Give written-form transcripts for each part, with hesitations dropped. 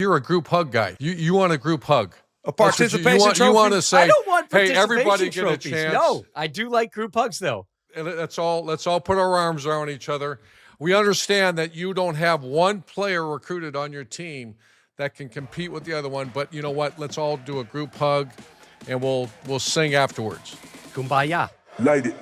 You're a group hug guy. You want a group hug. A participation trophy? You want to say, I don't want hey, participation everybody trophies. get a chance. No, I do like group hugs, though. And let's all put our arms around each other. We understand that you don't have one player recruited on your team that can compete with the other one, but you know what? Let's all do a group hug, and we'll sing afterwards. Kumbaya. Light it.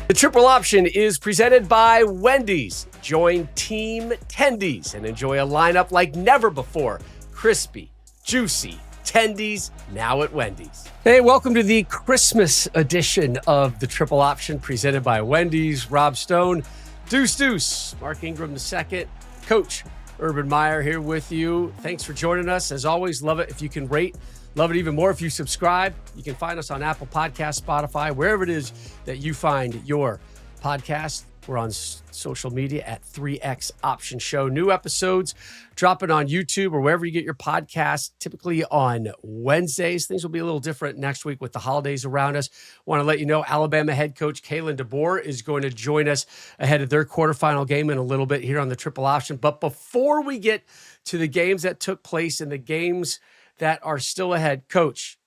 The triple option is presented by Wendy's. Join Team Tendies and enjoy a lineup like never before. Crispy, juicy Tendies, now at Wendy's. Hey, welcome to the Christmas edition of the triple option presented by Wendy's. Rob Stone, Deuce, Mark Ingram II, Coach Urban Meyer here with you. Thanks for joining us. As always, love it if you can rate. Love it even more if you subscribe. You can find us on Apple Podcasts, Spotify, wherever it is that you find your podcast. We're on social media at 3X Option Show. New episodes dropping on YouTube or wherever you get your podcast, typically on Wednesdays. Things will be a little different next week with the holidays around us. Want to let you know Alabama head coach Kalen DeBoer is going to join us ahead of their quarterfinal game in a little bit here on the triple option. But before we get to the games that took place and the games that are still ahead, Coach,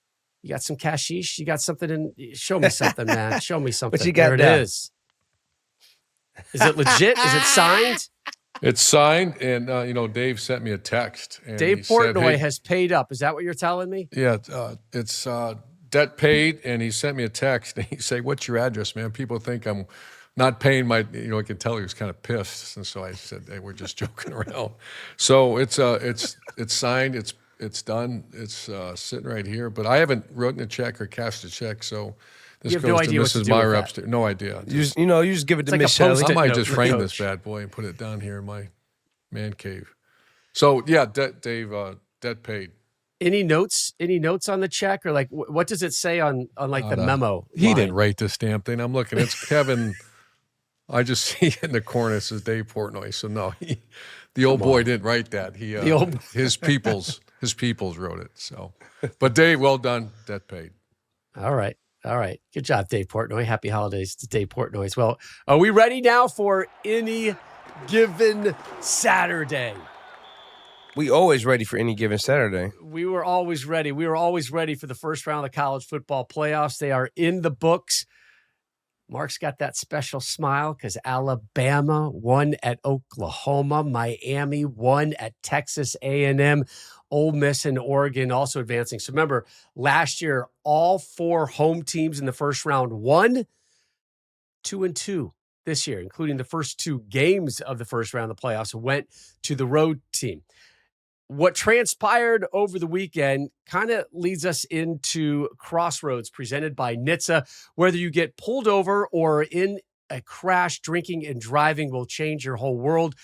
you got some cashish? You got something in? Show me something, man. Show me something. What you got there now? it is. Is it legit? Is it signed? It's signed, and Dave sent me a text. And Dave he said, Portnoy hey, has paid up. Is that what you're telling me? Yeah, it's debt paid, and he sent me a text, and he said, "What's your address, man? People think I'm not paying my." I could tell he was kind of pissed, and so I said, "Hey, we're just joking around." So it's signed. It's done. It's sitting right here, but I haven't written a check or cashed a check, so. This You have goes no to idea what to Mrs. do Meyer with upstairs. No idea. You just give it to like Miss a Shelley. Post-it I might note just for frame Coach. this bad boy and put it down here in my man cave. So yeah, Dave, debt paid. Any notes on the check, or like what does it say on like the memo? He line? didn't write this damn thing. I'm looking. It's Kevin. I just see in the corner it says Dave Portnoy. So no, the old boy didn't write that. His peoples wrote it. So, but Dave, well done. Debt paid. All right. Good job, Dave Portnoy. Happy holidays to Dave Portnoy as well. Are we ready now for any given Saturday? We always ready for any given Saturday. We were always ready. We were always ready for the first round of the college football playoffs. They are in the books. Mark's got that special smile because Alabama won at Oklahoma. Miami won at Texas A&M. Ole Miss and Oregon also advancing. So remember, last year, all four home teams in the first round won. 2-2 this year, including the first two games of the first round of the playoffs, went to the road team. What transpired over the weekend kind of leads us into Crossroads presented by NHTSA. Whether you get pulled over or in a crash, drinking and driving will change your whole world.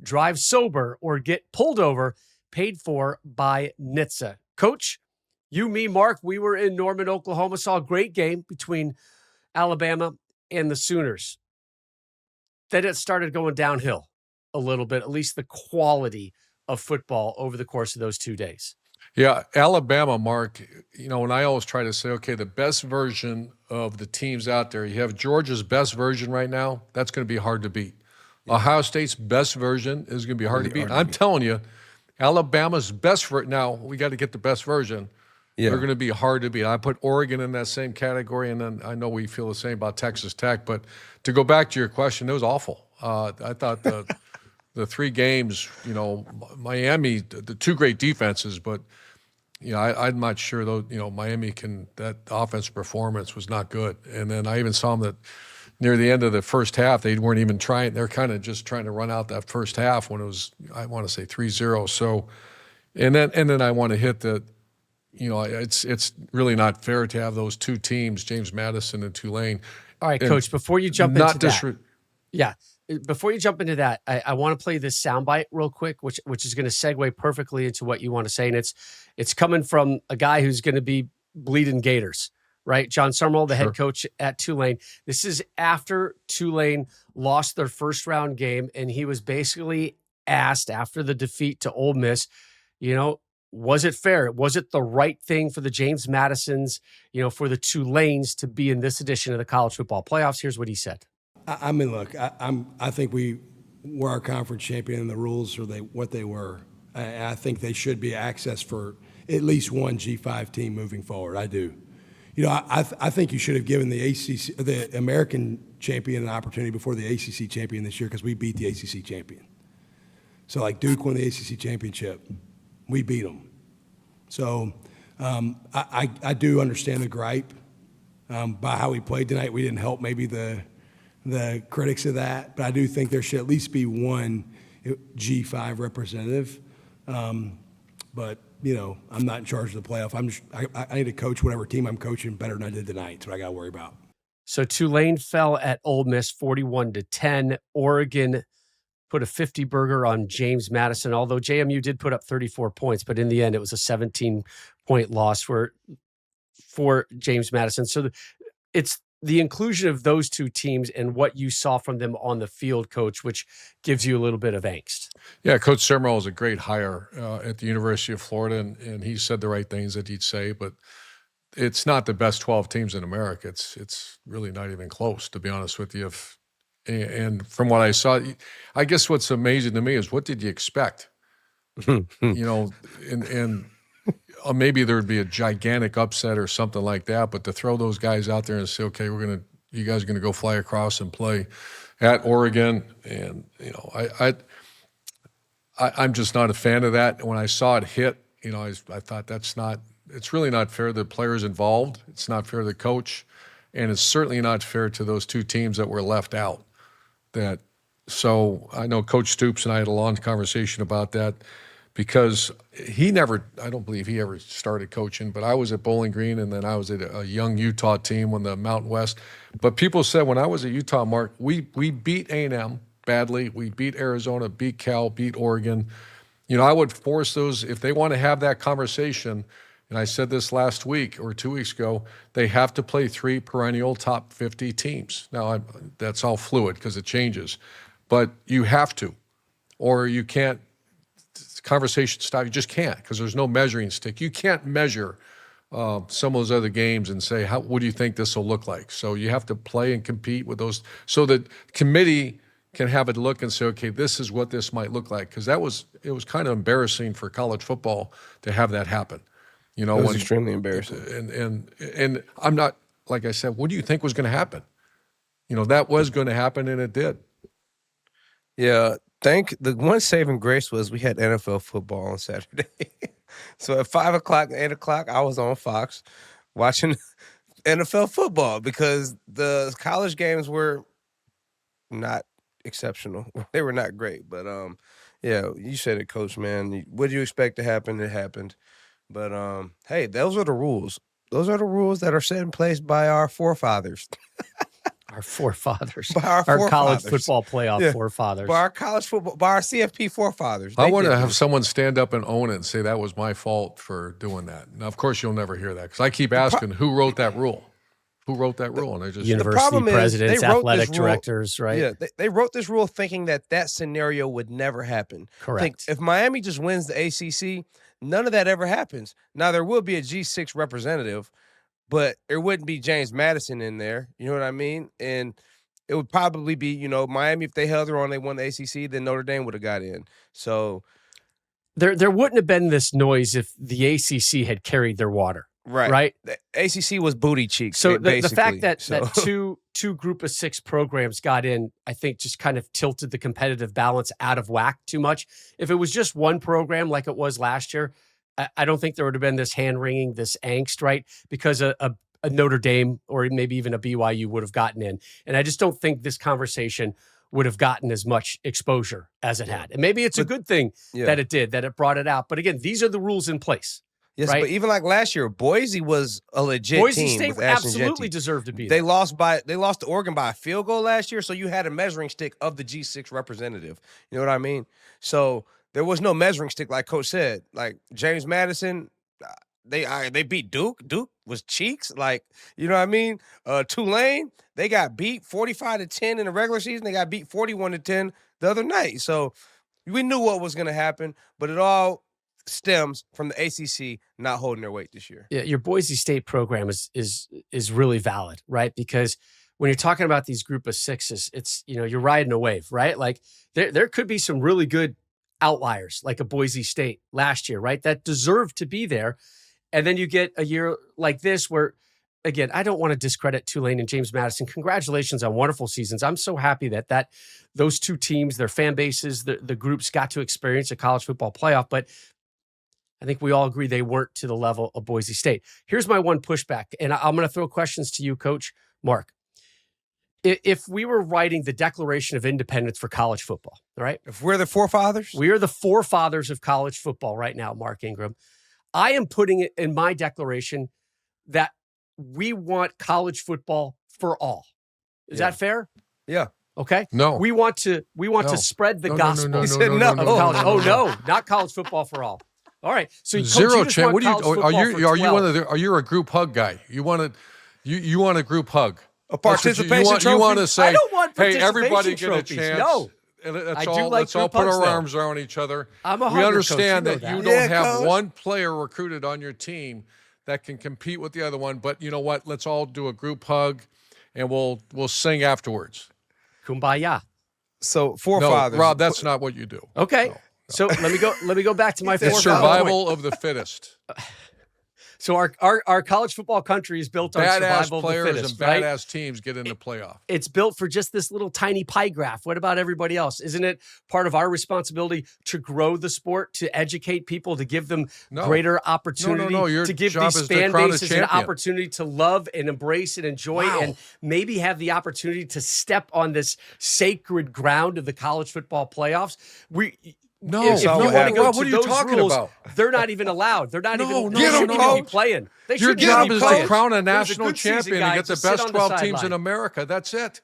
Drive sober or get pulled over, paid for by NHTSA. Coach, you, me, Mark, we were in Norman, Oklahoma, saw a great game between Alabama and the Sooners. Then it started going downhill a little bit, at least the quality of football over the course of those 2 days. Yeah, Alabama, Mark, and I always try to say, okay, the best version of the teams out there, you have Georgia's best version right now, that's going to be hard to beat. Yeah. Ohio State's best version is going to be hard to beat. I'm telling you, Alabama's best now we got to get the best version. Yeah. They're going to be hard to beat. I put Oregon in that same category, and then I know we feel the same about Texas Tech. But to go back to your question, it was awful. I thought the three games, Miami, the two great defenses, but I'm not sure though. Miami that offensive performance was not good. And then I even saw them that near the end of the first half, they weren't even trying. They're kind of just trying to run out that first half when it was, I want to say 3-0. So, and then I want to hit that. It's really not fair to have those two teams, James Madison and Tulane. All right, Coach. Before you jump into that, before you jump into that, I want to play this soundbite real quick, which is going to segue perfectly into what you want to say, and it's coming from a guy who's going to be bleeding Gators. Right? John Summerall, the head coach at Tulane. This is after Tulane lost their first round game, and he was basically asked after the defeat to Ole Miss, was it fair? Was it the right thing for the James Madisons, for the Tulanes to be in this edition of the college football playoffs? Here's what he said. I mean, look, I think we were our conference champion, and the rules are what they were. I think they should be access for at least one G5 team moving forward. I do. You know, I think you should have given the American champion an opportunity before the ACC champion this year because we beat the ACC champion. So, like, Duke won the ACC championship. We beat them. So I do understand the gripe by how we played tonight. We didn't help maybe the critics of that, but I do think there should at least be one G5 representative. But, you know, I'm not in charge of the playoff. I need to coach whatever team I'm coaching better than I did tonight. That's what I got to worry about. So Tulane fell at Ole Miss 41-10. Oregon put a 50 burger on James Madison, although JMU did put up 34 points, but in the end it was a 17-point loss for James Madison. So it's the inclusion of those two teams and what you saw from them on the field, Coach, which gives you a little bit of angst. Yeah, Coach Summerall is a great hire at the University of Florida, and he said the right things that he'd say, but it's not the best 12 teams in America. It's really not even close, to be honest with you. And from what I saw, I guess what's amazing to me is what did you expect? You know, and maybe there would be a gigantic upset or something like that, but to throw those guys out there and say, okay, you guys are going to go fly across and play at Oregon. And, you know, I'm just not a fan of that. And when I saw it hit, you know, I thought it's really not fair to the players involved. It's not fair to the coach. And it's certainly not fair to those two teams that were left out. So I know Coach Stoops and I had a long conversation about that because I don't believe he ever started coaching, but I was at Bowling Green and then I was at a young Utah team when the Mountain West. But people said when I was at Utah, Mark, we beat A&M badly. We beat Arizona, beat Cal, beat Oregon. You know, I would force those, if they want to have that conversation, and I said this last week or 2 weeks ago, they have to play 3 perennial top 50 teams. Now, that's all fluid because it changes. But you have to, or you can't, conversation stop. You just can't because there's no measuring stick. You can't measure some of those other games and say, what do you think this will look like? So you have to play and compete with those so that committee can have a look and say, okay, this is what this might look like. Because it was kind of embarrassing for college football to have that happen. You know, it was extremely embarrassing. And I'm not, like I said, what do you think was going to happen? You know, that was going to happen, and it did. Yeah, the one saving grace was we had NFL football on Saturday. So at 5 o'clock, 8 o'clock, I was on Fox watching NFL football because the college games were not exceptional. They were not great. But, yeah, you said it, Coach, man. What did you expect to happen? It happened. But, hey, those are the rules. Those are the rules that are set in place by our forefathers. Our forefathers. By our College forefathers. Football Playoff forefathers. By our CFP forefathers. I want to have someone stand up and own it and say that was my fault for doing that. Now, of course, you'll never hear that because I keep asking who wrote that rule. Who wrote that rule? And I just University presidents, athletic directors, right? Yeah, they wrote this rule thinking that scenario would never happen. Correct. If Miami just wins the ACC, none of that ever happens. Now, there will be a G6 representative, but there wouldn't be James Madison in there. You know what I mean? And it would probably be, you know, Miami, if they held their own, they won the ACC, then Notre Dame would have got in. So there wouldn't have been this noise if the ACC had carried their water. Right. The ACC was booty cheeks. So the fact that two group of 6 programs got in, I think just kind of tilted the competitive balance out of whack too much. If it was just one program like it was last year, I don't think there would have been this hand-wringing, this angst, right? Because a Notre Dame or maybe even a BYU would have gotten in. And I just don't think this conversation would have gotten as much exposure as it had. And maybe it's a good thing that it did, that it brought it out. But again, these are the rules in place. Yes, right? But even like last year, Boise was a legit Boise team. State with Ashton absolutely Jeanty. deserved to be They there. lost to Oregon by a field goal last year, so you had a measuring stick of the G6 representative. You know what I mean? So there was no measuring stick, like Coach said. Like James Madison, they beat Duke. Duke was cheeks. Like, you know what I mean? Tulane, they got beat 45-10 in the regular season. They got beat 41-10 the other night. So we knew what was going to happen, but it all stems from the ACC not holding their weight this year. Yeah, your Boise State program is really valid, right? Because when you're talking about these group of sixes, it's, you're riding a wave, right? Like there could be some really good outliers, like a Boise State last year, right? That deserved to be there. And then you get a year like this where, again, I don't want to discredit Tulane and James Madison. Congratulations on wonderful seasons. I'm so happy that those two teams, their fan bases, the groups got to experience a college football playoff. But I think we all agree they weren't to the level of Boise State. Here's my one pushback, and I'm going to throw questions to you, Coach Mark. If we were writing the Declaration of Independence for college football, all right? If we're the forefathers? We are the forefathers of college football right now, Mark Ingram. I am putting it in my declaration that we want college football for all. Is that fair? Yeah. Okay. No. We want to spread the gospel He said no. of college. Oh no, not college football for all. All right. So Coach, Zero you just chance. want What do college you? football Are for you 12. Are you a group hug guy? You want a group hug? A participation trophy? You want to say, I don't want hey, everybody participation get a trophies. chance. No. Let's I all do like let's all group put hugs, our though. arms around each other. I'm a we hugger, understand Coach. You that know you that. don't Yeah, have Coach. one player recruited on your team that can compete with the other one. But you know what? Let's all do a group hug, and we'll sing afterwards. Kumbaya. So No, forefathers. Rob, that's not what you do. Okay. So let me go back to my It's forefather survival point. of the fittest. So our college football country is built on Badass survival of the players fittest, and right? badass teams get in the playoff. It's built for just this little tiny pie graph. What about everybody else? Isn't it part of our responsibility to grow the sport, to educate people, to give them No. greater opportunity, No. Your to give job these is to fan crown a bases an champion. opportunity to love and embrace and enjoy and maybe have the opportunity to step on this sacred ground of the college football playoffs? No, If you no, want to go Rob, to what are you those talking rules, about? they're not even allowed. They're not even. No, They no, shouldn't no. even be playing. They Your shouldn't even job be is playing. to crown a There's national good season, champion and guys. get the Just sit best on the 12 teams in sideline. America. That's it.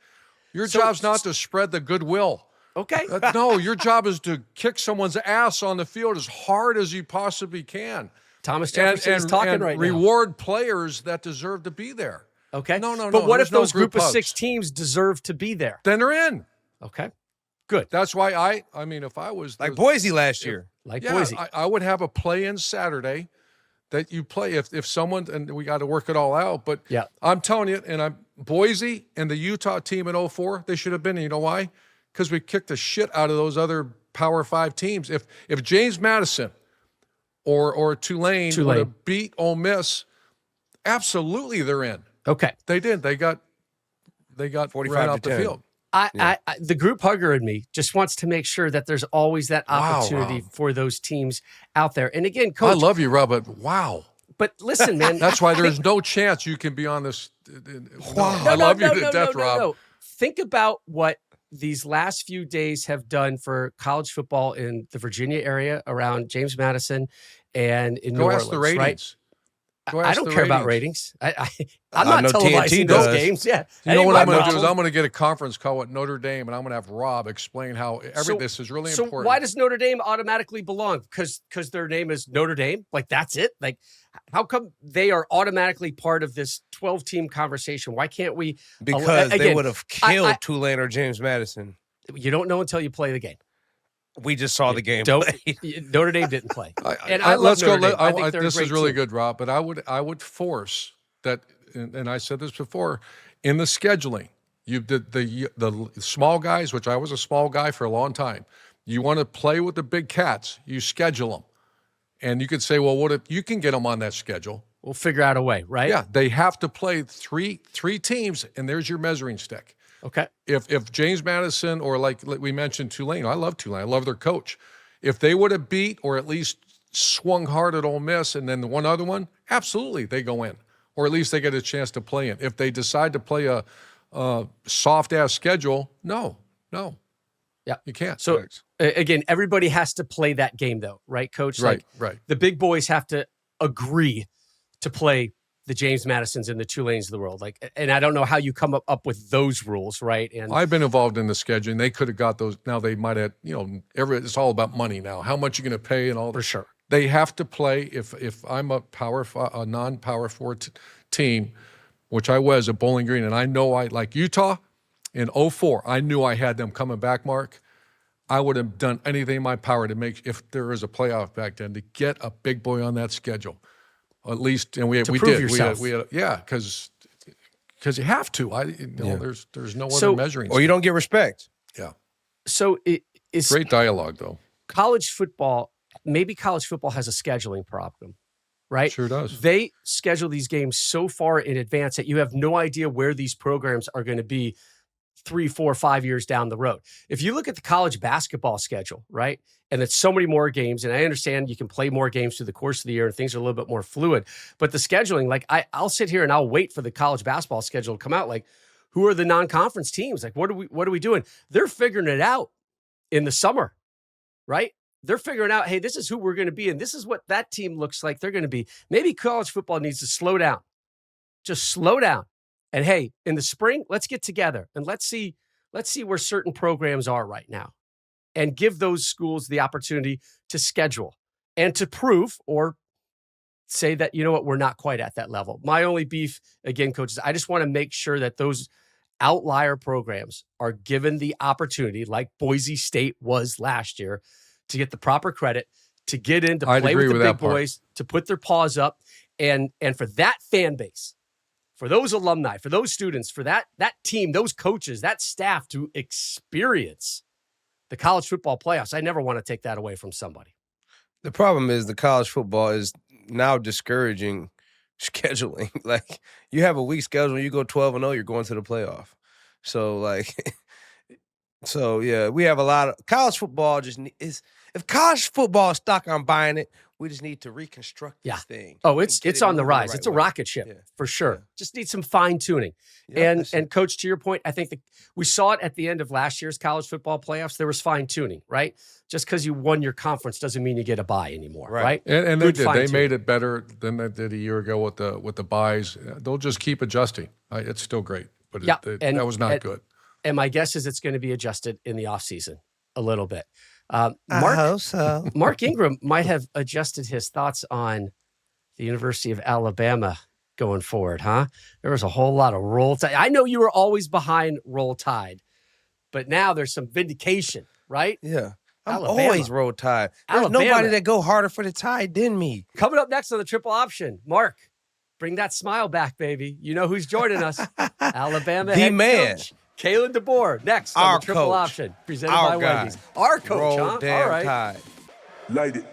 Your So- job's not to spread the goodwill. Okay. No, your job is to kick someone's ass on the field as hard as you possibly can. Thomas Jefferson is talking and right now. reward players that deserve to be there. Okay. No. But what there's if no those group of hugs. 6 teams deserve to be there? Then they're in. Okay. Good. That's why I mean, if I was like Boise last year. Like yeah, Boise. I would have a play-in Saturday that you play if someone, and we got to work it all out. But Yeah. I'm telling you, and Boise and the Utah team in 04, they should have been. And you know why? Because we kicked the shit out of those other Power 5 teams. If James Madison or Tulane would have beat Ole Miss, absolutely they're in. Okay. They did. They got 45 ran to out the 10. field. I the group hugger in me just wants to make sure that there's always that Wow, opportunity Rob. for those teams out there. And again, I Coach, love you, Rob, but wow. but listen, man. That's why there's no chance you can be on this. Wow. I love you to death, Rob. No. Think about what these last few days have done for college football in the Virginia area around James Madison and in New Go Orleans. ask the right? ratings. Go I ask don't the care about ratings. I'm I not know TNT televising those does. games. Yeah. You know Ain't what my I'm going to do is problem. I'm going to get a conference call at Notre Dame, and I'm going to have Rob explain how this is really So important. why does Notre Dame automatically belong? Because their name is Notre Dame? Like, that's it? Like, how come they are automatically part of this 12-team conversation? Why can't we? Because they Again, would have killed I- Tulane or James Madison. You don't know until you play the game. We just saw the game. Don't. play. Notre Dame didn't play. And I love let's go. Notre Dame. I think they're a This is great really team. good, Rob. But I would force that, and I said this before, in the scheduling, you did the small guys, which I was a small guy for a long time. You want to play with the big cats, you schedule them, and you could say, well, what if you can get them on that schedule? We'll figure out a way, right? Yeah, they have to play three teams, and there's your measuring stick. Okay. If James Madison or like we mentioned Tulane, I love Tulane. I love their coach. If they would have beat or at least swung hard at Ole Miss and then the one other one, absolutely they go in, or at least they get a chance to play in. If they decide to play a soft ass schedule, no, Yeah. you can't. So again, everybody has to play that game, though, right, Coach? Right, Like, right. The big boys have to agree to play the James Madisons and the Tulanes of the world. Like, and I don't know how you come up with those rules, right? And I've been involved in the scheduling. They could have got those. Now they might have, it's all about money now. How much you're going to pay and all that. for sure. They have to play. If I'm a non-power 4 team, which I was at Bowling Green, and I know like Utah in 04, I knew I had them coming back, Mark. I would have done anything in my power to make, if there is a playoff back then, to get a big boy on that schedule. At least, and we prove did. yourself. We had, because because you have to. There's no So- other measuring. Or you don't get respect. Yeah, So is great dialogue though. college football, maybe college football has a scheduling problem, right? Sure does. They schedule these games so far in advance that you have no idea where these programs are going to be 3, 4, 5 years down the road. If you look at the college basketball schedule, right? And it's so many more games, and I understand you can play more games through the course of the year and things are a little bit more fluid. But the scheduling, like I'll sit here and I'll wait for the college basketball schedule to come out. Like, who are the non-conference teams? Like, what are we doing? They're figuring it out in the summer, right? They're figuring out, hey, this is who we're going to be, and this is what that team looks like they're going to be. Maybe college football needs to slow down. Just slow down. And hey, in the spring, let's get together and let's see where certain programs are right now and give those schools the opportunity to schedule and to prove or say that, you know what, we're not quite at that level. My only beef, again, coaches, I just want to make sure that those outlier programs are given the opportunity, like Boise State was last year, to get the proper credit, to get in, to I'd play agree with the with that big part. boys, to put their paws up. And for that fan base, for those alumni, for those students, for that team, those coaches, that staff to experience the college football playoffs, I never want to take that away from somebody. The problem is the college football is now discouraging scheduling. Like, you have a week schedule, you go 12-0, you're going to the playoff. So, like, yeah, we have a lot of college football. If college football is stuck, I'm buying it. We just need to reconstruct this thing. Oh, and it's get it on the moving rise. right It's a way. rocket ship Yeah. for sure. Yeah. Just need some fine tuning. Yeah, that's it. And coach, to your point, I think we saw it at the end of last year's college football playoffs. There was fine tuning, right? Just because you won your conference doesn't mean you get a bye anymore, right? And they Good did. They fine-tuning. made it better than they did a year ago with the buys. They'll just keep adjusting. It's still great, but Yeah, that was not good. And my guess is it's going to be adjusted in the offseason a little bit. I hope so. Mark Ingram might have adjusted his thoughts on the University of Alabama going forward, huh? There was a whole lot of Roll Tide. I know you were always behind Roll Tide, but now there's some vindication, right? Yeah. I'm Alabama. always Roll Tide. There's Alabama. nobody that go harder for the Tide than me. Coming up next on the Triple Option, Mark, bring that smile back, baby. You know who's joining us. Alabama The head man. coach, Kalen DeBoer, next on Our the Triple coach. Option, presented Our by guy. Wendy's. Our coach, Roll huh? damn All right. Tide. Light it.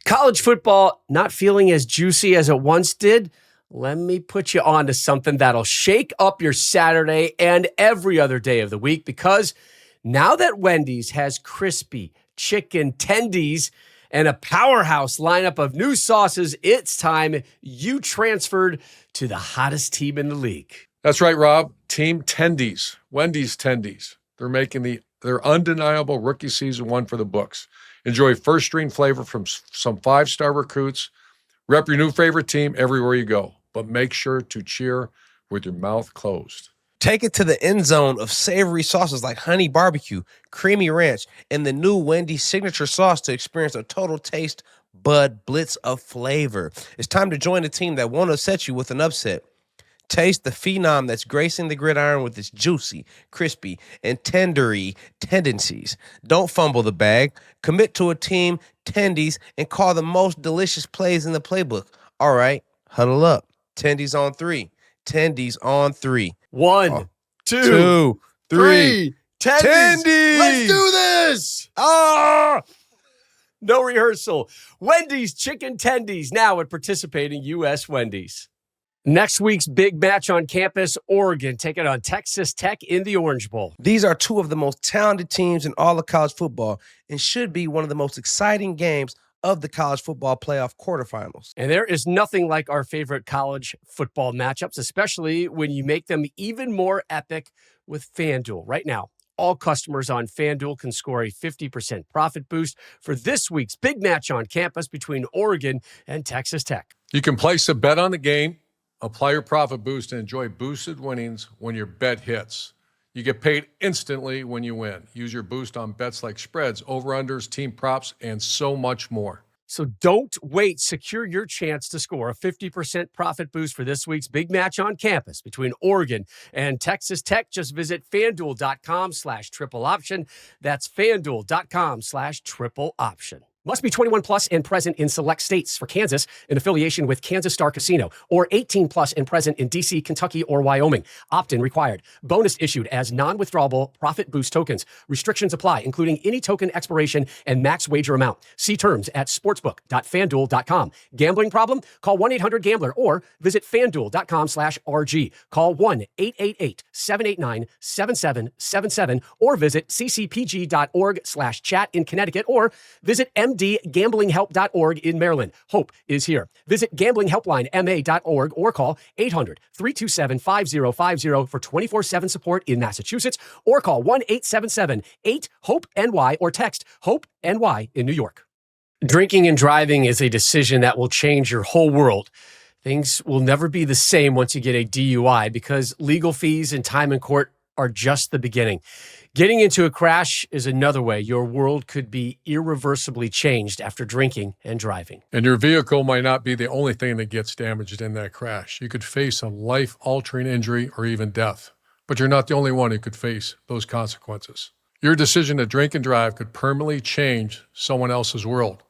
College football not feeling as juicy as it once did? Let me put you on to something that'll shake up your Saturday and every other day of the week, because now that Wendy's has crispy chicken tendies and a powerhouse lineup of new sauces, it's time you transferred to the hottest team in the league. That's right, Rob. Team Tendies, Wendy's Tendies. They're making their undeniable rookie season one for the books. Enjoy first string flavor from some 5-star recruits. Rep your new favorite team everywhere you go, but make sure to cheer with your mouth closed. Take it to the end zone of savory sauces like honey barbecue, creamy ranch, and the new Wendy's signature sauce to experience a total taste bud blitz of flavor. It's time to join a team that won't upset you with an upset. Taste the phenom that's gracing the gridiron with its juicy, crispy, and tendery tendencies. Don't fumble the bag. Commit to a team, Tendies, and call the most delicious plays in the playbook. All right, huddle up. Tendies on 3. Tendies on 3. 1, 2, 2, 3. Tendies. Tendies. Let's do this. Ah! No rehearsal. Wendy's Chicken Tendies, now at participating U.S. Wendy's. Next week's big match on campus, Oregon taking on Texas Tech in the Orange Bowl. These are two of the most talented teams in all of college football and should be one of the most exciting games of the college football playoff quarterfinals. And there is nothing like our favorite college football matchups, especially when you make them even more epic with FanDuel. Right now, all customers on FanDuel can score a 50% profit boost for this week's big match on campus between Oregon and Texas Tech. You can place a bet on the game, apply your profit boost, and enjoy boosted winnings when your bet hits. You get paid instantly when you win. Use your boost on bets like spreads, over-unders, team props, and so much more. So don't wait. Secure your chance to score a 50% profit boost for this week's big match on campus between Oregon and Texas Tech. Just visit FanDuel.com/triple option. That's FanDuel.com/triple option. Must be 21 plus and present in select states. For Kansas, in affiliation with Kansas Star Casino, or 18 plus and present in DC, Kentucky, or Wyoming. Opt-in required. Bonus issued as non-withdrawable profit boost tokens. Restrictions apply, including any token expiration and max wager amount. See terms at sportsbook.fanduel.com. Gambling problem? Call 1-800-GAMBLER or visit fanduel.com/RG. Call 1-888-789-7777 or visit ccpg.org/chat in Connecticut or visit mdgamblinghelp.org in Maryland. Hope is here. Visit gamblinghelplinema.org or call 800-327-5050 for 24/7 support in Massachusetts, or call 1-877-8-HOPE-NY or text HOPE-NY in New York. Drinking and driving is a decision that will change your whole world. Things will never be the same once you get a DUI because legal fees and time in court are just the beginning. Getting into a crash is another way your world could be irreversibly changed after drinking and driving. And your vehicle might not be the only thing that gets damaged in that crash. You could face a life-altering injury or even death. But you're not the only one who could face those consequences. Your decision to drink and drive could permanently change someone else's world.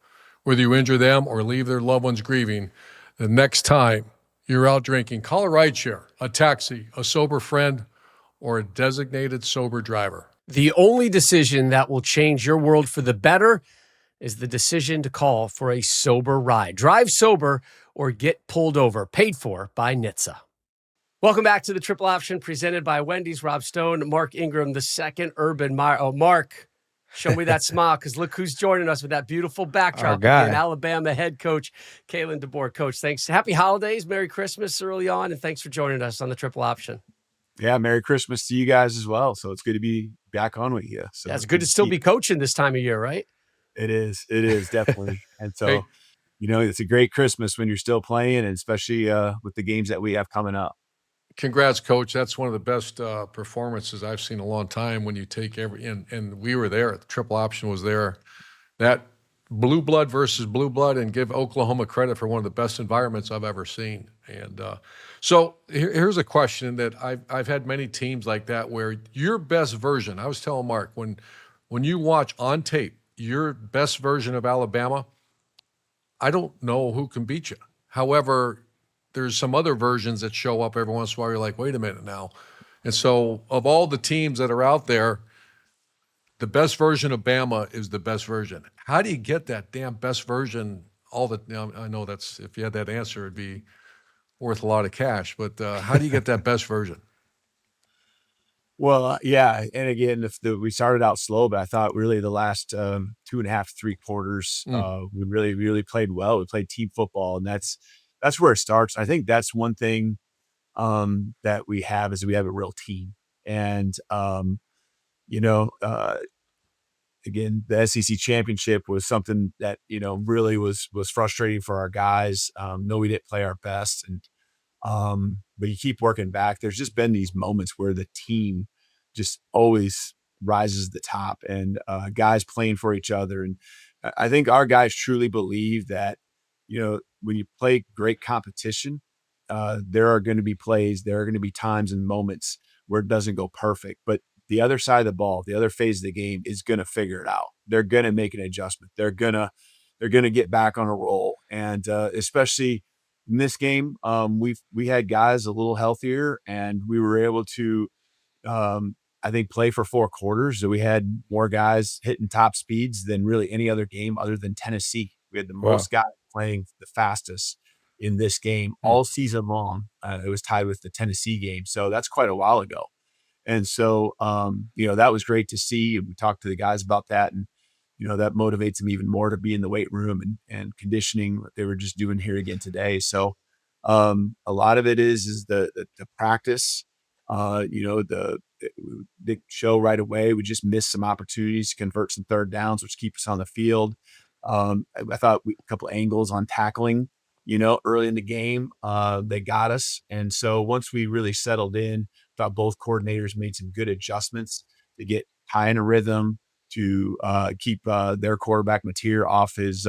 Whether you injure them or leave their loved ones grieving, the next time you're out drinking, call a rideshare, a taxi, a sober friend, or a designated sober driver. The only decision that will change your world for the better is the decision to call for a sober ride. Drive sober or get pulled over. Paid for by NHTSA. Welcome back to the Triple Option presented by Wendy's. Rob Stone, Mark Ingram, the second Urban Meyer. Oh, Mark, show me that smile, because look who's joining us with that beautiful backdrop. Again, Alabama head coach Kalen DeBoer. Coach, thanks. Happy holidays. Merry Christmas early on, and thanks for joining us on the Triple Option. Yeah, Merry Christmas to you guys as well. So it's good to be back on with you. So yeah, it's good to still be coaching this time of year, right? It is definitely. And so, Hey. It's a great Christmas when you're still playing, and especially with the games that we have coming up. Congrats, Coach. That's one of the best performances I've seen in a long time when you take and we were there. The Triple Option was there. That blue blood versus blue blood, and give Oklahoma credit for one of the best environments I've ever seen. And so here's a question that I've had many teams like that where your best version, I was telling Mark, when you watch on tape your best version of Alabama, I don't know who can beat you. However, there's some other versions that show up every once in a while. You're like, wait a minute now. And so of all the teams that are out there, the best version of Bama is the best version. How do you get that damn best version? I know that's, if you had that answer, it'd be worth a lot of cash. But how do you get that best version? Well, yeah. And again, we started out slow, but I thought really the last 2.5, 3 quarters, we really played well. We played team football, and that's where it starts. I think that's one thing that we have is we have a real team. And, again, the SEC championship was something that, really was frustrating for our guys. No, we didn't play our best. And, but you keep working back. There's just been these moments where the team just always rises to the top, and guys playing for each other. And I think our guys truly believe that, when you play great competition, there are going to be plays, there are going to be times and moments where it doesn't go perfect, but the other side of the ball, the other phase of the game is going to figure it out. They're going to make an adjustment. They're going to get back on a roll. And especially in this game, we had guys a little healthier, and we were able to, I think, play for 4 quarters. So we had more guys hitting top speeds than really any other game other than Tennessee. We had the most guys playing the fastest in this game all season long. It was tied with the Tennessee game. So that's quite a while ago. And so, that was great to see. And we talked to the guys about that. And, that motivates them even more to be in the weight room and conditioning what they were just doing here again today. So a lot of it is the practice. The show right away. We just missed some opportunities to convert some third downs, which keep us on the field. I thought a couple angles on tackling, early in the game, they got us. And so once we really settled in, I thought both coordinators made some good adjustments to get high in a rhythm, to keep their quarterback Meyer off his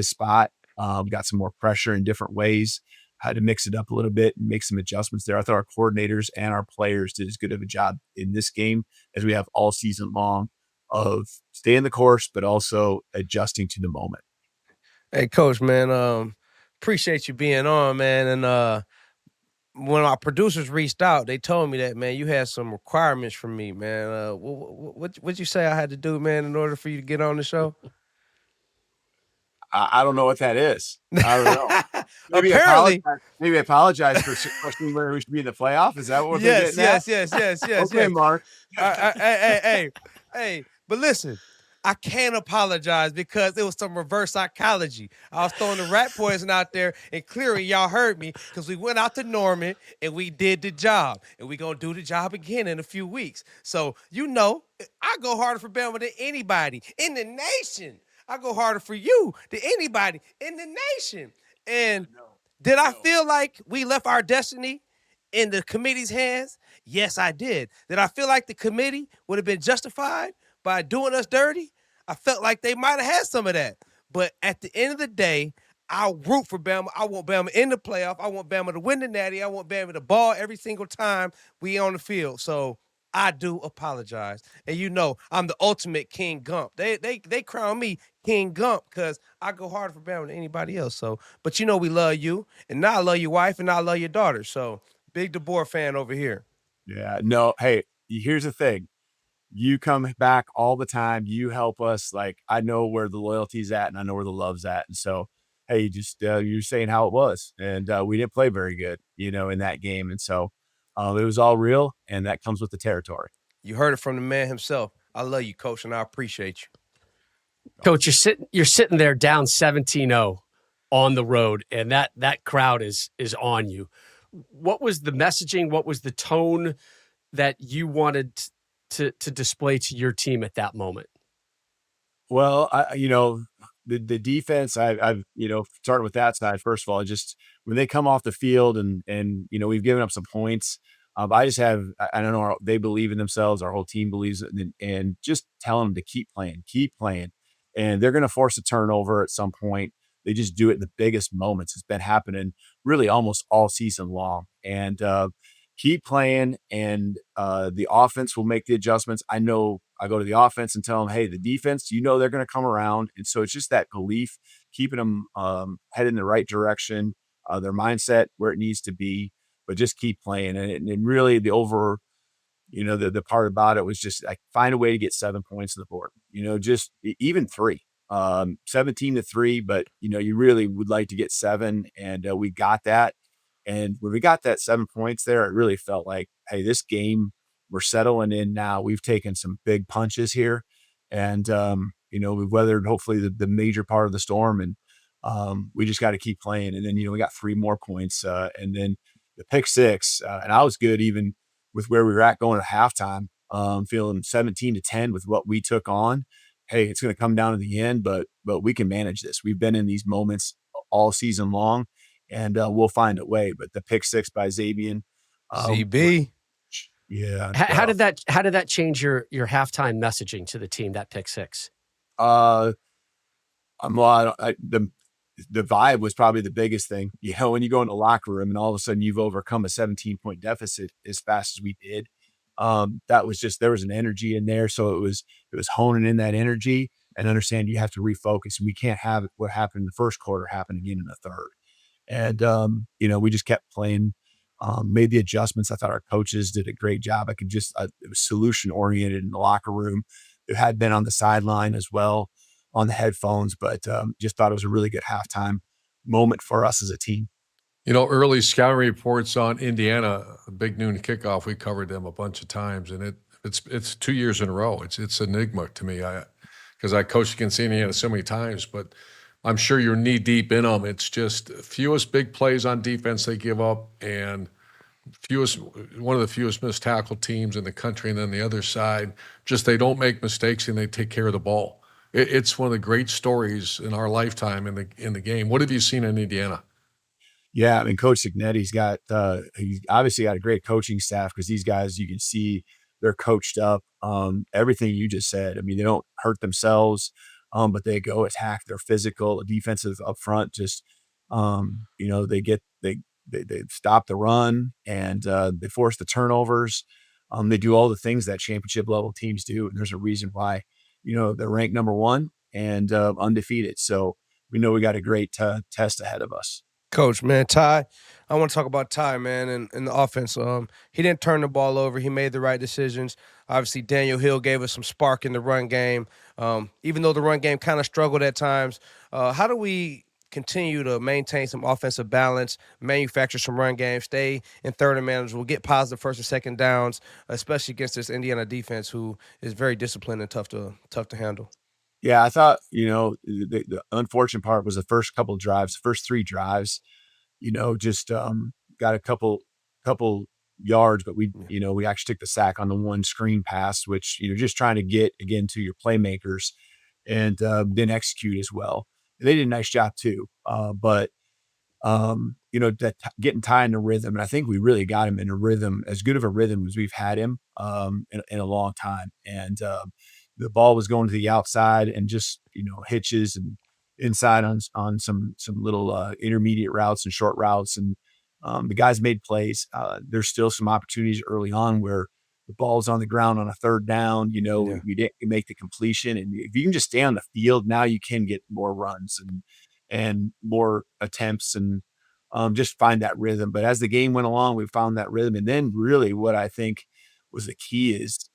spot. Got some more pressure in different ways. Had to mix it up a little bit and make some adjustments there. I thought our coordinators and our players did as good of a job in this game as we have all season long. of staying the course, but also adjusting to the moment. Hey, Coach, man, appreciate you being on, man. And when our producers reached out, they told me that, man, you had some requirements from me, man. What'd you say I had to do, man, in order for you to get on the show? I don't know what that is. I don't know. Apparently, Maybe apologize for questioning whether we should be in the playoff. Is that what they're yes, getting at? yes. Okay, Mark. Hey. But listen, I can't apologize because it was some reverse psychology. I was throwing the rat poison out there, and clearly y'all heard me because we went out to Norman and we did the job, and we gonna do the job again in a few weeks. So I go harder for Bama than anybody in the nation. I go harder for you than anybody in the nation. And did I feel like we left our destiny in the committee's hands? Yes, I did. Did I feel like the committee would have been justified by doing us dirty? I felt like they might have had some of that. But at the end of the day, I'll root for Bama. I want Bama in the playoff. I want Bama to win the Natty. I want Bama to ball every single time we on the field. So I do apologize. And I'm the ultimate King Gump. They crown me King Gump because I go harder for Bama than anybody else. So, but we love you. And now I love your wife and now I love your daughter. So big DeBoer fan over here. Yeah, no. Hey, here's the thing. You come back all the time. You help us. Like, I know where the loyalty's at and I know where the love's at. And so, hey, you're saying how it was. And we didn't play very good, in that game. And so it was all real. And that comes with the territory. You heard it from the man himself. I love you, Coach, and I appreciate you. Coach, you're sitting there down 17-0 on the road, and that crowd is on you. What was the messaging? What was the tone that you wanted to display to your team at that moment? Well, the defense, I've starting with that side, first of all, just when they come off the field and we've given up some points, I just have, I don't know, they believe in themselves. Our whole team believes it, and just telling them to keep playing. And they're going to force a turnover at some point. They just do it in the biggest moments. It's been happening really almost all season long. And keep playing, and the offense will make the adjustments. I know I go to the offense and tell them, hey, the defense, they're going to come around. And so it's just that belief, keeping them headed in the right direction, their mindset where it needs to be, but just keep playing. And really the part about it was just like find a way to get 7 points on the board, just even 3, 17-3, but you really would like to get 7. And we got that. And when we got that 7 points there, it really felt like, hey, this game, we're settling in now. We've taken some big punches here. And, we've weathered hopefully the major part of the storm, and we just got to keep playing. And then, we got 3 more points. And then the pick 6, and I was good even with where we were at going to halftime, feeling 17-10 with what we took on. Hey, it's going to come down to the end, but we can manage this. We've been in these moments all season long, and we'll find a way. But the pick 6 by Xavier, CB. Yeah. How did that change your halftime messaging to the team, that pick 6? The vibe was probably the biggest thing. When you go in the locker room and all of a sudden you've overcome a 17-point deficit as fast as we did, that was just, there was an energy in there. So it was honing in that energy and understand you have to refocus, and we can't have what happened in the first quarter happen again in the third. And we just kept playing, made the adjustments. I thought our coaches did a great job. It was solution oriented in the locker room. It had been on the sideline as well on the headphones, but just thought it was a really good halftime moment for us as a team. Early scouting reports on Indiana, a big noon kickoff, we covered them a bunch of times, and it's 2 years in a row. It's an enigma to me, because I coached against Indiana so many times, but I'm sure you're knee deep in them. It's just fewest big plays on defense they give up, and one of the fewest missed tackle teams in the country. And then the other side, just they don't make mistakes and they take care of the ball. It's one of the great stories in our lifetime in the game. What have you seen in Indiana? Yeah, I mean, Coach Signetti's got he's obviously got a great coaching staff, because these guys, you can see they're coached up. Everything you just said. I mean, they don't hurt themselves, but they go attack. They're physical, defensive up front. Just they stop the run, and they force the turnovers. They do all the things that championship level teams do, and there's a reason why they're ranked number 1 and undefeated. So we know we got a great test ahead of us. Coach, man, Ty, I want to talk about Ty, man, and the offense. He didn't turn the ball over. He made the right decisions. Obviously, Daniel Hill gave us some spark in the run game. Even though the run game kind of struggled at times, how do we continue to maintain some offensive balance, manufacture some run game, stay in third and manageable, get positive first and second downs, especially against this Indiana defense, who is very disciplined and tough to handle? Yeah, I thought, the unfortunate part was the first couple drives, the first 3 drives, just got a couple yards, but we actually took the sack on the one screen pass, which, just trying to get again to your playmakers and then execute as well. They did a nice job too. But getting Ty in the rhythm, and I think we really got him in a rhythm, as good of a rhythm as we've had him in a long time. And the ball was going to the outside and just hitches and inside on some little intermediate routes and short routes, and the guys made plays. There's still some opportunities early on where the ball's on the ground on a third down. Yeah. You didn't make the completion, and if you can just stay on the field, now you can get more runs and more attempts and just find that rhythm. But as the game went along, we found that rhythm, and then really what I think was the key is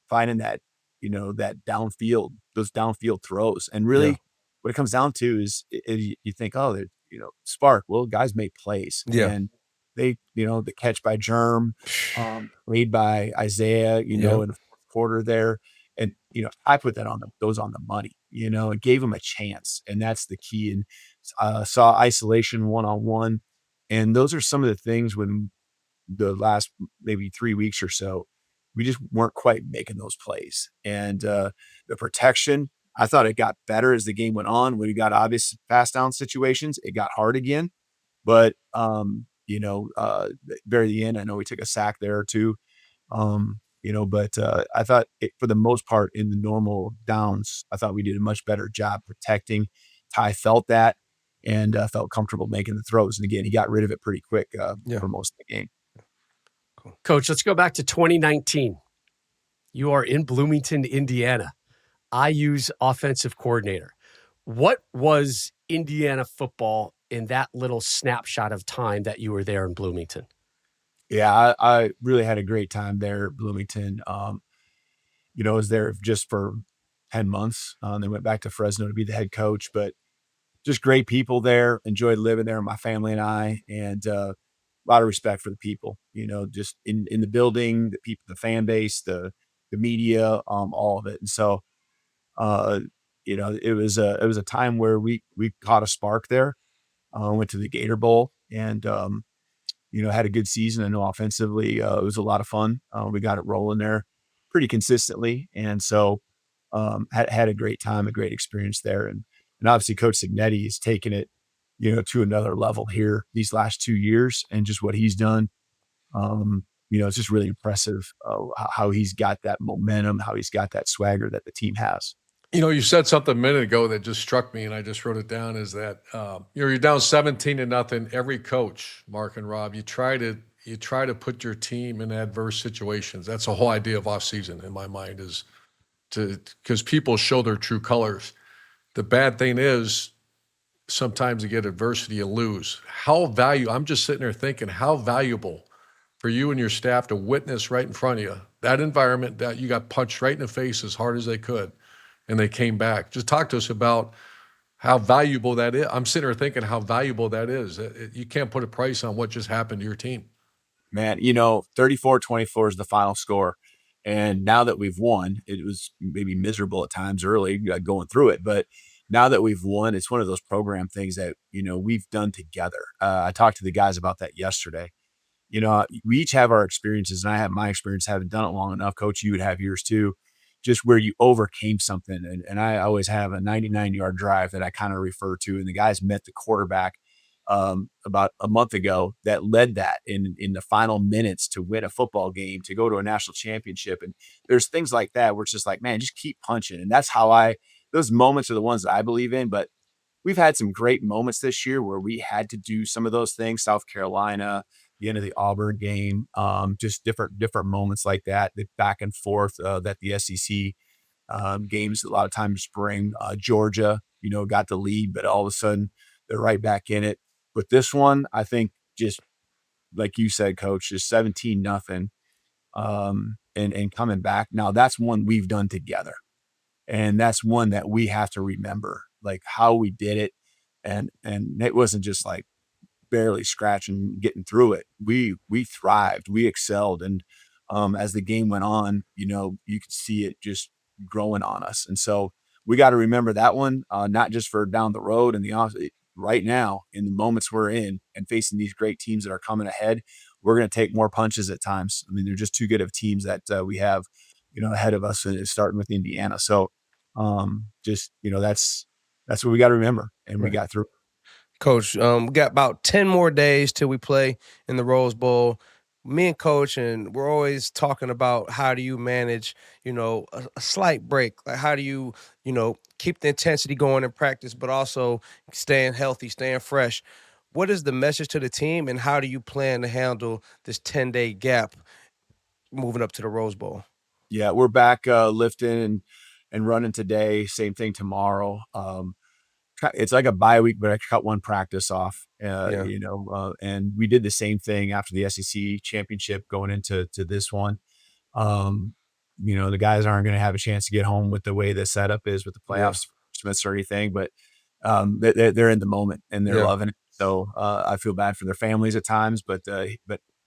finding that that downfield, those downfield throws, and Yeah. really what it comes down to is you think, oh, they're spark. Well, guys make plays, Yeah. and they the catch by Germ, made by Isaiah, Yeah. in the fourth quarter there, and I put that those on the money, and gave them a chance, and that's the key. And saw isolation one on one, and those are some of the things when the last maybe 3 weeks or so, we just weren't quite making those plays. And the protection, I thought it got better as the game went on. When we got obvious fast down situations, it got hard again. But very end, I know we took a sack there or two. But I thought for the most part in the normal downs, I thought we did a much better job protecting. Ty felt that and felt comfortable making the throws. And again, he got rid of it pretty quick Yeah. for most of the game. Coach, let's go back to 2019. You are in Bloomington, Indiana. IU's offensive coordinator. What was Indiana football in that little snapshot of time that you were there in Bloomington? Yeah, I really had a great time there at Bloomington. I was there just for 10 months. Then went back to Fresno to be the head coach, but just great people there. Enjoyed living there, my family and I, and a lot of respect for the people, just in the building, the people, the fan base, the media, all of it. And so, it was a time where we caught a spark there. Went to the Gator Bowl and, had a good season. I know offensively, it was a lot of fun. We got it rolling there pretty consistently. And so, had a great time, a great experience there. And obviously Coach Signetti has taken it, to another level here these last 2 years, and just what he's done. It's just really impressive, how he's got that momentum, how he's got that swagger that the team has. You said something a minute ago that just struck me, and I just wrote it down, is that you're down 17-0. Every coach, Mark and Rob, you try to put your team in adverse situations. That's the whole idea of offseason in my mind, is because people show their true colors. The bad thing is sometimes you get adversity, you lose. I'm just sitting there thinking, how valuable for you and your staff to witness right in front of you that environment that you got punched right in the face as hard as they could, and they came back. Just talk to us about how valuable that is. I'm sitting there thinking how valuable that is. You can't put a price on what just happened to your team. Man, 34-24 is the final score. And now that we've won, it was maybe miserable at times early going through it. But now that we've won, it's one of those program things that, we've done together. I talked to the guys about that yesterday. We each have our experiences, and I have my experience, having done it long enough. Coach, you would have yours too, just where you overcame something. And I always have a 99-yard drive that I kind of refer to. And the guys met the quarterback about a month ago that led that in the final minutes to win a football game, to go to a national championship. And there's things like that where it's just like, man, just keep punching. And that's how those moments are the ones that I believe in. But we've had some great moments this year where we had to do some of those things. South Carolina, the end of the Auburn game, just different moments like that, the back and forth that the SEC games a lot of times spring. Georgia, got the lead, but all of a sudden they're right back in it. But this one, I think, just like you said, Coach, just 17-0, and coming back. Now that's one we've done together, and that's one that we have to remember, like how we did it, and it wasn't just like barely scratching, getting through it. We thrived, we excelled, and as the game went on, you could see it just growing on us. And so we got to remember that one, not just for down the road and right now in the moments we're in and facing these great teams that are coming ahead. We're going to take more punches at times. I mean, they're just too good of teams that we have, ahead of us, starting with Indiana. So just that's what we got to remember, and we got through. Coach, we got about 10 more days till we play in the Rose Bowl. Me and Coach, and we're always talking about how do you manage, a slight break. Like how do you, keep the intensity going in practice, but also staying healthy, staying fresh. What is the message to the team, and how do you plan to handle this 10-day gap moving up to the Rose Bowl? Yeah, we're back lifting and running today. Same thing tomorrow. It's like a bye week, but I cut one practice off, and we did the same thing after the SEC championship going into this one. The guys aren't going to have a chance to get home with the way the setup is with the playoffs or anything, but they're in the moment and they're loving it. So I feel bad for their families at times, but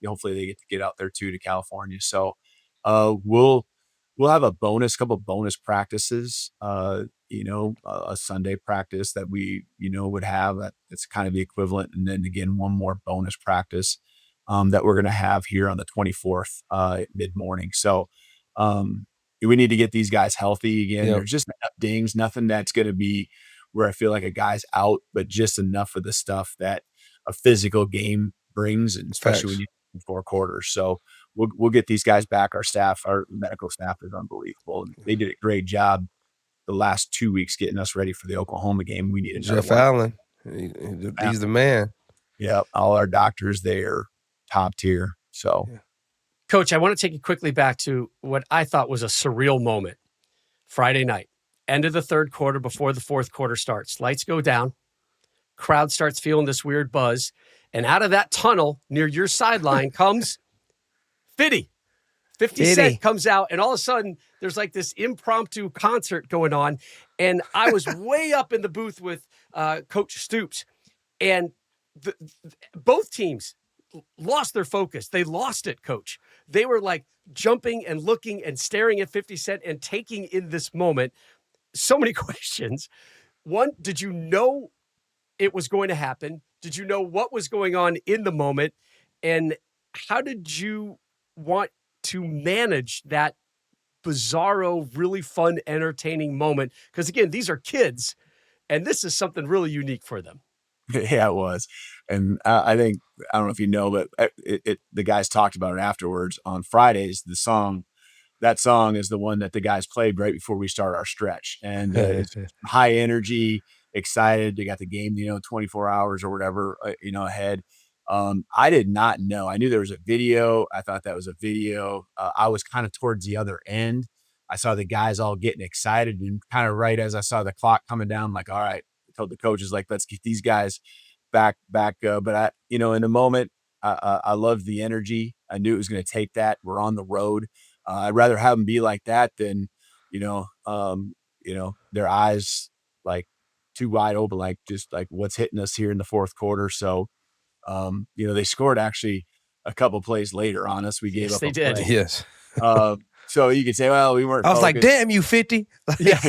hopefully they get to get out there too to California. So we'll have a couple bonus practices. A Sunday practice that we, would have that's kind of the equivalent. And then again, one more bonus practice that we're going to have here on the 24th mid-morning. So we need to get these guys healthy again. There's just enough dings, nothing that's going to be where I feel like a guy's out, but just enough of the stuff that a physical game brings, and especially when you in 4 quarters. So we'll get these guys back. Our medical staff is unbelievable. They did a great job the last 2 weeks getting us ready for the Oklahoma game. We need another Jeff one. Allen, he's the man. Yeah, all our doctors there, top tier. So, Coach, I want to take you quickly back to what I thought was a surreal moment. Friday night, end of the third quarter before the fourth quarter starts. Lights go down. Crowd starts feeling this weird buzz. And out of that tunnel near your sideline comes 50 Cent comes out, and all of a sudden there's like this impromptu concert going on. And I was way up in the booth with Coach Stoops, and both teams lost their focus. They lost it, Coach. They were like jumping and looking and staring at 50 Cent and taking in this moment. So many questions. One, did you know it was going to happen? Did you know what was going on in the moment? And how did you want to manage that bizarro, really fun, entertaining moment? Because again, these are kids, and this is something really unique for them. Yeah, it was. And I think, I don't know if you know, but the guys talked about it afterwards on Fridays. That song is the one that the guys played right before we start our stretch. And it's high energy, excited. They got the game, 24 hours or whatever, ahead. I did not know. I knew there was a video. I thought that was a video. I was kind of towards the other end. I saw the guys all getting excited, and kind of right as I saw the clock coming down, like, all right, I told the coaches, like, let's get these guys back. But I, in the moment, I loved the energy. I knew it was going to take that. We're on the road. I'd rather have them be like that than, their eyes like too wide open, like just like what's hitting us here in the fourth quarter. So, they scored actually a couple plays later on us. We gave up. They did. Play. Yes. So you could say, well, we weren't. I was focused. like, damn you, 50. Yeah.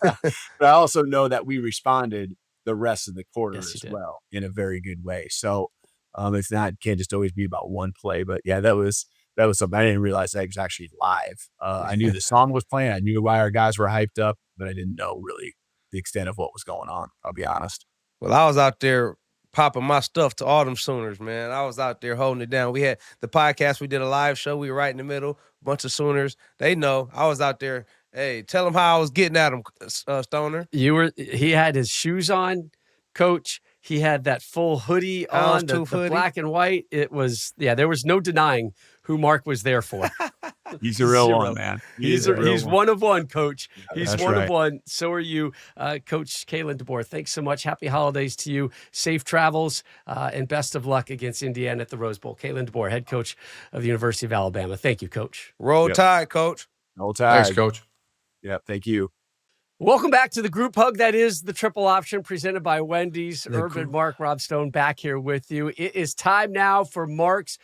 But I also know that we responded the rest of the quarter as well in a very good way. So can't just always be about one play. But yeah, that was something. I didn't realize that was actually live. I knew the song was playing. I knew why our guys were hyped up, but I didn't know really the extent of what was going on. I'll be honest. Well, I was out there popping my stuff to all them Sooners, man. I was out there holding it down. We had the podcast. We did a live show. We were right in the middle. Bunch of Sooners. They know I was out there. Hey, tell them how I was getting at them, Stoner. He had his shoes on, Coach. He had that full hoodie on, the black and white. It was, there was no denying who Mark was there for. He's a real Zero. one, man. He's a real he's one. one of one, Coach. He's That's one of right. one. So are you, Coach Kalen DeBoer. Thanks so much. Happy holidays to you. Safe travels, and best of luck against Indiana at the Rose Bowl. Kalen DeBoer, head coach of the University of Alabama. Thank you, Coach. Roll Yep. Tide, Coach. No tag. Thanks, Coach. Yeah, thank you. Welcome back to the group hug. That is the triple option presented by Wendy's. The Urban group- Mark, Rob Stone back here with you. It is time now for Mark's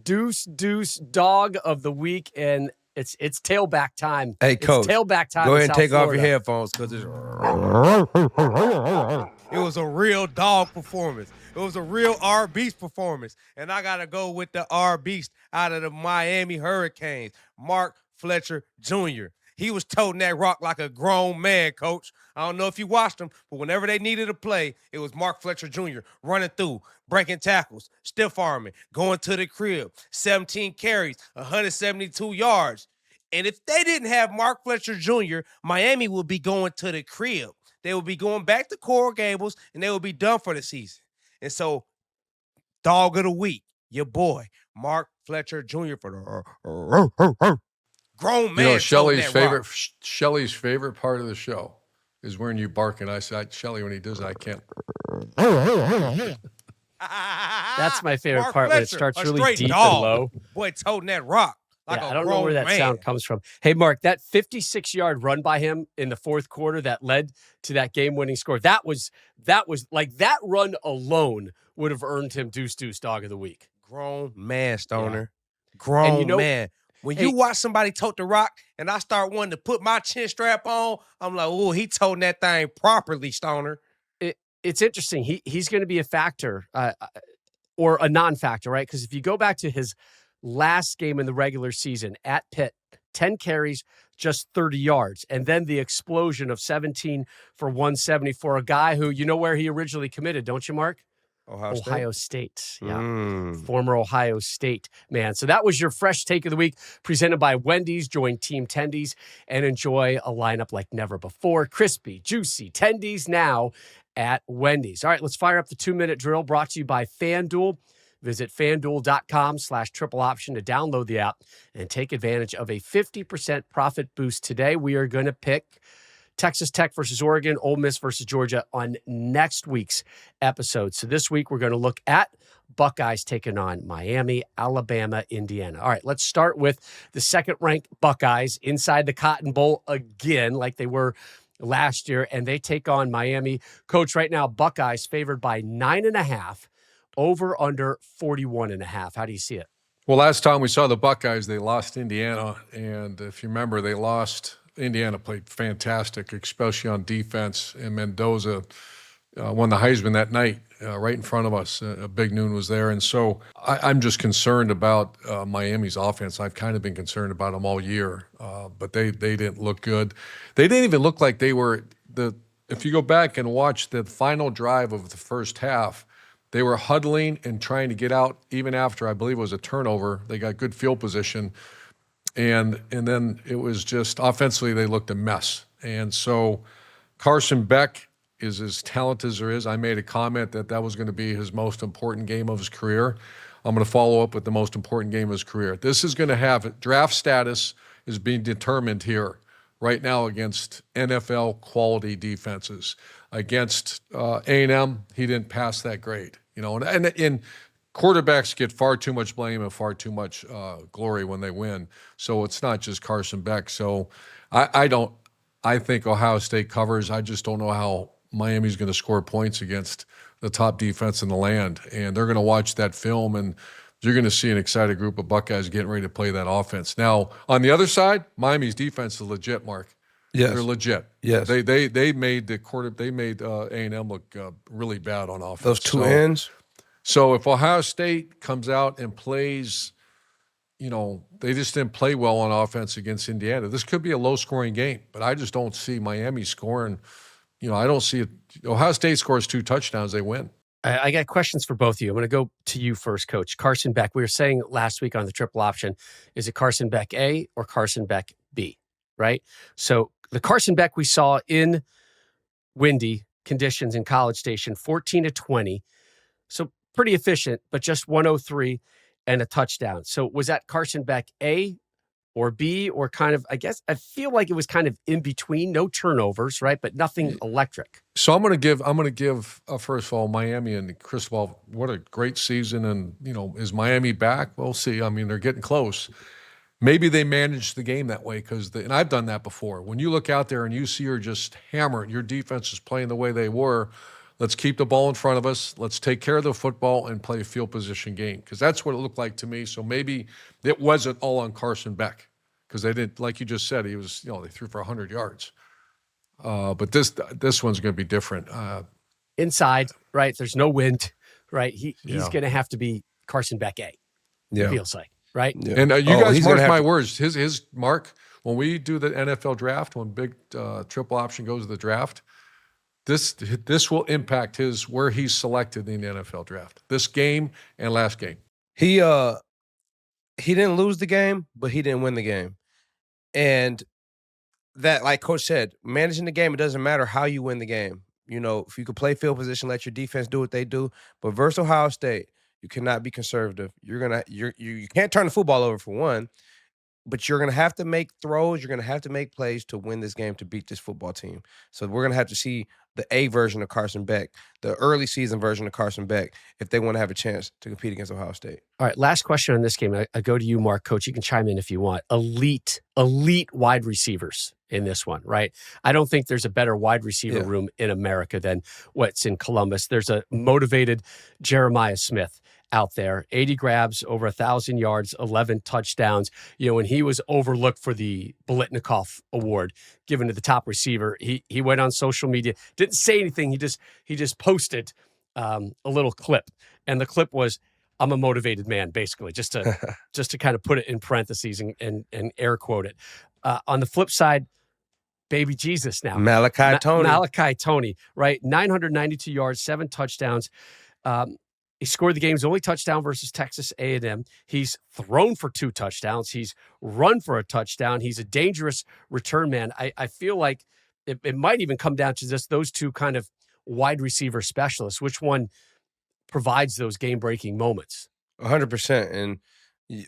Deuce Dawg of the week, and it's tailback time. Hey, It's Coach, tailback time. Go in ahead and South take off your Florida. headphones because it was a real dog performance. It was a real R Beast performance. And I got to go with the R Beast out of the Miami Hurricanes, Mark Fletcher Jr. He was toting that rock like a grown man, Coach. I don't know if you watched him, but whenever they needed a play, it was Mark Fletcher Jr. running through, breaking tackles, stiff arming, going to the crib, 17 carries, 172 yards. And if they didn't have Mark Fletcher Jr., Miami would be going to the crib. They would be going back to Coral Gables, and they would be done for the season. And so, dog of the week, your boy, Mark Fletcher Jr. for the grown man. You know, toting that rock. Shelly's favorite part of the show is when you bark, and I say, Shelly, when he does it, I can't. That's my favorite Mark part when it Fletcher, starts a really straight deep dog. and low. Boy, toting that rock like Yeah, a I don't know grown where that man. sound comes from. Hey, Mark, that 56-yard run by him in the fourth quarter that led to that game-winning score, that was like that run alone would have earned him Deuce Dog of the week. Grown man, Stoner. Grown you know- man. When Hey- you watch somebody tote the rock and I start wanting to put my chin strap on, I'm like, oh, he toting that thing properly, Stoner. It's interesting. He's going to be a factor or a non-factor, right? Because if you go back to his last game in the regular season at Pitt, 10 carries, just 30 yards. And then the explosion of 17 for 170 for a guy who, you know where he originally committed, don't you, Mark? Ohio State. Yeah. Mm. Former Ohio State man. So that was your fresh take of the week presented by Wendy's. Join Team Tendies and enjoy a lineup like never before. Crispy, juicy Tendies now at Wendy's. All right, let's fire up the 2-minute drill brought to you by FanDuel. Visit FanDuel.com/triple option to download the app and take advantage of a 50% profit boost today. We are going to pick Texas Tech versus Oregon, Ole Miss versus Georgia on next week's episode. So this week we're going to look at Buckeyes taking on Miami, Alabama, Indiana. All right, let's start with the second-ranked Buckeyes inside the Cotton Bowl again, like they were last year, and they take on Miami. Coach, right now, Buckeyes favored by 9.5, over under 41.5. How do you see it? Well, last time we saw the Buckeyes, they lost Indiana. And if you remember, Indiana played fantastic, especially on defense. And Mendoza won the Heisman that night right in front of us. Big Noon was there. And so I'm just concerned about Miami's offense. I've kind of been concerned about them all year, but they didn't look good. They didn't even look like they were if you go back and watch the final drive of the first half, they were huddling and trying to get out even after, I believe it was a turnover. They got good field position. And then it was just offensively, they looked a mess. And so Carson Beck is as talented as there is. I made a comment that was going to be his most important game of his career. I'm going to follow up with the most important game of his career. This is going to have draft status is being determined here right now against NFL quality defenses. Against A&M, he didn't pass that grade. You know, and quarterbacks get far too much blame and far too much glory when they win. So it's not just Carson Beck. So I think Ohio State covers. I just don't know how Miami's going to score points against the top defense in the land. And they're going to watch that film, and you're going to see an excited group of Buckeyes getting ready to play that offense. Now, on the other side, Miami's defense is legit, Mark. Yes. They're legit. Yes. They made A&M look really bad on offense. Those two ends. So if Ohio State comes out and plays, you know, they just didn't play well on offense against Indiana. This could be a low-scoring game, but I just don't see Miami scoring. You know, I don't see it. Ohio State scores 2 touchdowns, they win. I got questions for both of you. I'm going to go to you first, Coach. Carson Beck, we were saying last week on the triple option, is it Carson Beck A or Carson Beck B, right? So the Carson Beck we saw in windy conditions in College Station, 14-20. So pretty efficient, but just 103 and a touchdown. So was that Carson Beck A or B, or kind of, I guess, I feel like it was kind of in between, no turnovers, right? But nothing electric. So I'm going to give first of all, Miami and Cristobal, what a great season. And, is Miami back? We'll see. I mean, they're getting close. Maybe they managed the game that way and I've done that before. When you look out there and you see her just hammer it, your defense is playing the way they were. Let's keep the ball in front of us. Let's take care of the football and play a field position game, because that's what it looked like to me. So maybe it wasn't all on Carson Beck, because they didn't, like you just said, he was, they threw for 100 yards. But this one's going to be different. Inside, right? There's no wind, right? He's going to have to be Carson Beck A. Yeah. It feels like, right? Yeah. And you guys he's gonna mark have my to- words. His mark, when we do the NFL draft, when big triple option goes to the draft, this will impact where he's selected in the NFL draft. This game and last game. He didn't lose the game, but he didn't win the game. And that, like Coach said, managing the game, it doesn't matter how you win the game. If you could play field position, let your defense do what they do. But versus Ohio State, you cannot be conservative. You can't turn the football over for one, but you're gonna have to make throws. You're gonna have to make plays to win this game, to beat this football team. So we're gonna have to see the A version of Carson Beck, the early season version of Carson Beck, if they want to have a chance to compete against Ohio State. All right, last question on this game. I go to you, Mark. Coach, you can chime in if you want. Elite wide receivers in this one, right? I don't think there's a better wide receiver room in America than what's in Columbus. There's a motivated Jeremiah Smith out there, 80 grabs, over 1,000 yards, 11 touchdowns. When he was overlooked for the Bolitnikoff Award given to the top receiver, he went on social media, didn't say anything. He just posted a little clip, and the clip was, "I'm a motivated man," basically, just to kind of put it in parentheses and air quote it. On the flip side, baby Jesus now, Malachi Tony, right? 992 yards, 7 touchdowns. He scored the game's only touchdown versus Texas A&M. He's thrown for 2 touchdowns. He's run for a touchdown. He's a dangerous return man. I feel like it might even come down to just those two kind of wide receiver specialists. Which one provides those game-breaking moments? 100%. And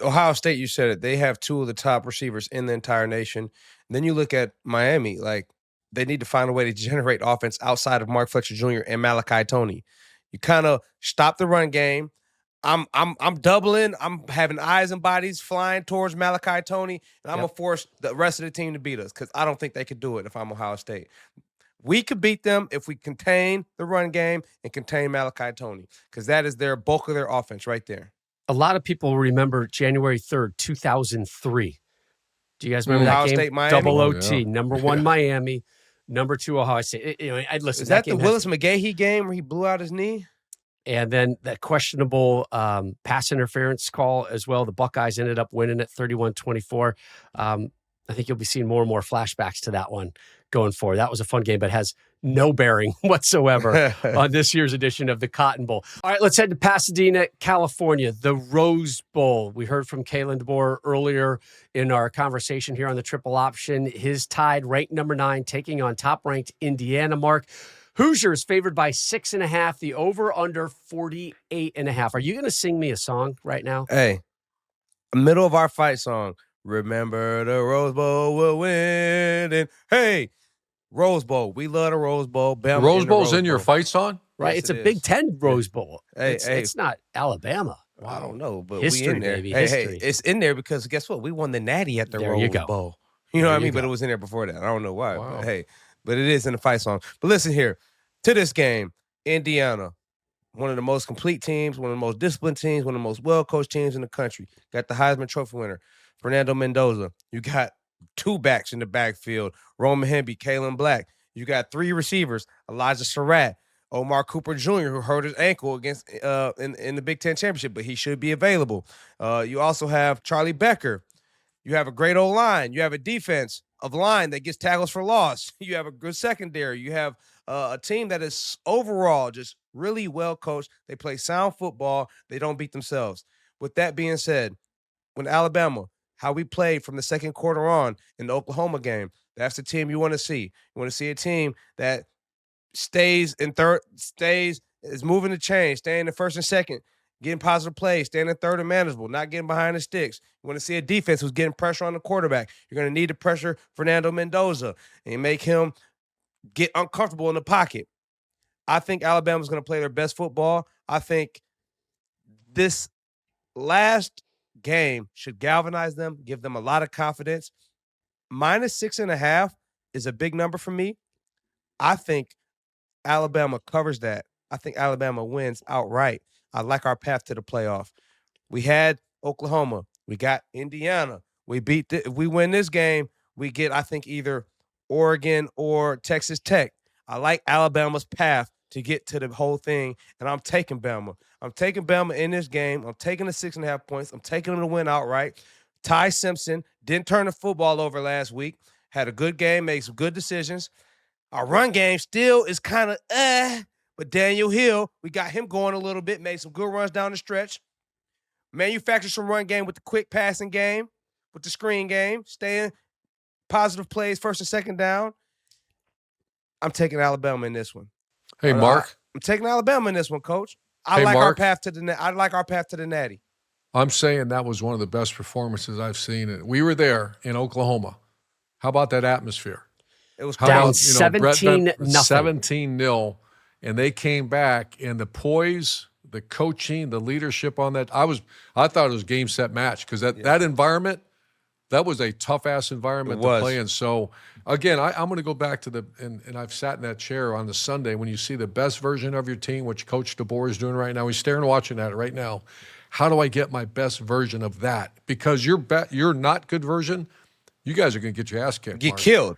Ohio State, you said it, they have 2 of the top receivers in the entire nation. And then you look at Miami, like, they need to find a way to generate offense outside of Mark Fletcher Jr. and Malachi Tony. You kind of stop the run game. I'm doubling. I'm having eyes and bodies flying towards Malachi Tony, and I'm gonna force the rest of the team to beat us, because I don't think they could do it if I'm Ohio State. We could beat them if we contain the run game and contain Malachi Tony, because that is their bulk of their offense right there. A lot of people remember January 3rd, 2003. Do you guys remember Ohio that game? State, Miami? Double Oh, OT. yeah. Number 1 Miami, number 2 Ohio State. I'd listen. Is that the game Willis McGahee game where he blew out his knee? And then that questionable pass interference call as well. The Buckeyes ended up winning it 31-24. I think you'll be seeing more and more flashbacks to that one going forward. That was a fun game, but has no bearing whatsoever on this year's edition of the Cotton Bowl. All right, let's head to Pasadena, California, the Rose Bowl. We heard from Kalen DeBoer earlier in our conversation here on the Triple Option. His Tide, ranked number 9, taking on top-ranked Indiana. Mark, Hoosiers favored by 6.5, the over-under 48.5. Are you going to sing me a song right now? Hey, middle of our fight song. Remember the Rose Bowl will win. And hey, Rose Bowl. We love the Rose Bowl. Bama Rose the Bowl's Rose in your Bowl. fight song? Right, Yes, it's a it Big is. Ten Rose Bowl. Hey, It's not Alabama. I don't know, but History, we in there. baby, Hey, history. it's in there because guess what? We won the Natty at the There you Rose go. Bowl. You know There what I you mean? But go. it was in there before that. I don't know why. Wow. But hey, but it is in the fight song. But listen here, to this game, Indiana, one of the most complete teams, one of the most disciplined teams, one of the most well-coached teams in the country. Got the Heisman Trophy winner, Fernando Mendoza. You got 2 backs in the backfield, Roman Hemby, Kalen Black. You got 3 receivers, Elijah Surratt, Omar Cooper Jr., who hurt his ankle against in the Big Ten Championship, but he should be available. You also have Charlie Becker. You have a great old line. You have a defense of line that gets tackles for loss. You have a good secondary. You have a team that is overall just really well coached. They play sound football. They don't beat themselves. With that being said, when Alabama, how we played from the second quarter on in the Oklahoma game, that's the team you want to see. You want to see a team that stays in third, is moving the chain, staying in first and second, getting positive plays, staying in third and manageable, not getting behind the sticks. You want to see a defense who's getting pressure on the quarterback. You're going to need to pressure Fernando Mendoza and make him get uncomfortable in the pocket. I think Alabama's going to play their best football. I think this last game should galvanize them, give them a lot of confidence. -6.5 is a big number for me. I think Alabama covers that. I think Alabama wins outright. I like our path to the playoff. We had Oklahoma. We got Indiana. If we win this game, we get, I think, either Oregon or Texas Tech. I like Alabama's path to get to the whole thing, and I'm taking Bama. I'm taking Bama in this game. I'm taking the 6.5 points. I'm taking them to win outright. Ty Simpson didn't turn the football over last week. Had a good game, made some good decisions. Our run game still is kind of but Daniel Hill, we got him going a little bit, made some good runs down the stretch. Manufactured some run game with the quick passing game, with the screen game, staying positive plays first and second down. I'm taking Alabama in this one. Hey, Mark. I'm taking Alabama in this one, Coach. I Hey, like Mark. our path to the Natty. I'm saying that was one of the best performances I've seen. We were there in Oklahoma. How about that atmosphere? It was How Down about, crazy. Brett 17-0. 17-0, and they came back, and the poise, the coaching, the leadership on that. I thought it was game, set, match, because that environment, that was a tough-ass environment to play in. So, again, I'm going to go back to and I've sat in that chair on the Sunday when you see the best version of your team, which Coach DeBoer is doing right now. He's staring and watching at it right now. How do I get my best version of that? Because your not good version, you guys are going to get your ass kicked. Get Mark. killed.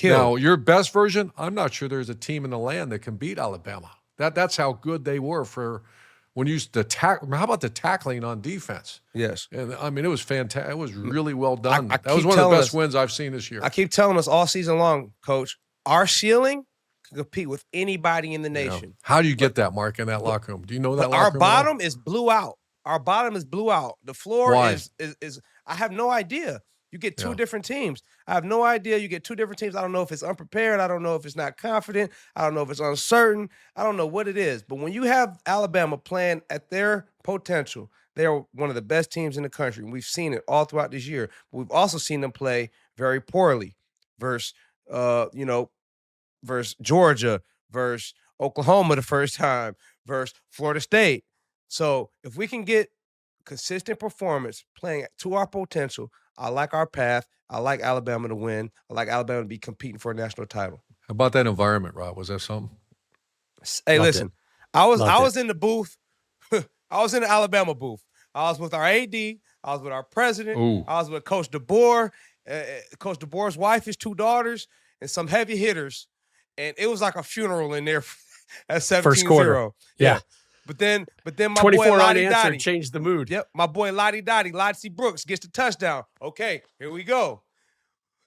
Now, your best version, I'm not sure there's a team in the land that can beat Alabama. That's how good they were for when you used to tackle. How about the tackling on defense? Yes. And I mean, it was fantastic. It was really well done. I That was keep one of the telling best us- wins I've seen this year. I keep telling us all season long, Coach, our ceiling can compete with anybody in the nation. How do you get that, Mark, in that locker room? Do you know that But locker our room at all? bottom is blew out. Our bottom is blew out. The floor Why? is I have no idea. You get two Yeah. different teams. I have no idea. You get two different teams. I don't know if it's unprepared. I don't know if it's not confident. I don't know if it's uncertain. I don't know what it is. But when you have Alabama playing at their potential, they're one of the best teams in the country. And we've seen it all throughout this year. But we've also seen them play very poorly versus versus Georgia, versus Oklahoma the first time, versus Florida State. So if we can get consistent performance playing to our potential, I like our path. I like Alabama to win. I like Alabama to be competing for a national title. How about that environment, Rob? Was that something? Hey, Loved listen, I was Loved in the booth. I was in the Alabama booth. I was with our AD. I was with our president. Ooh. I was with Coach DeBoer. Coach DeBoer's wife, his 2 daughters, and some heavy hitters. And it was like a funeral in there at 17-0. First quarter. Yeah. But then my 24 boy on Lottie answer Dottie. changed the mood. Yep, my boy Lottie Brooks gets the touchdown. Okay, here we go.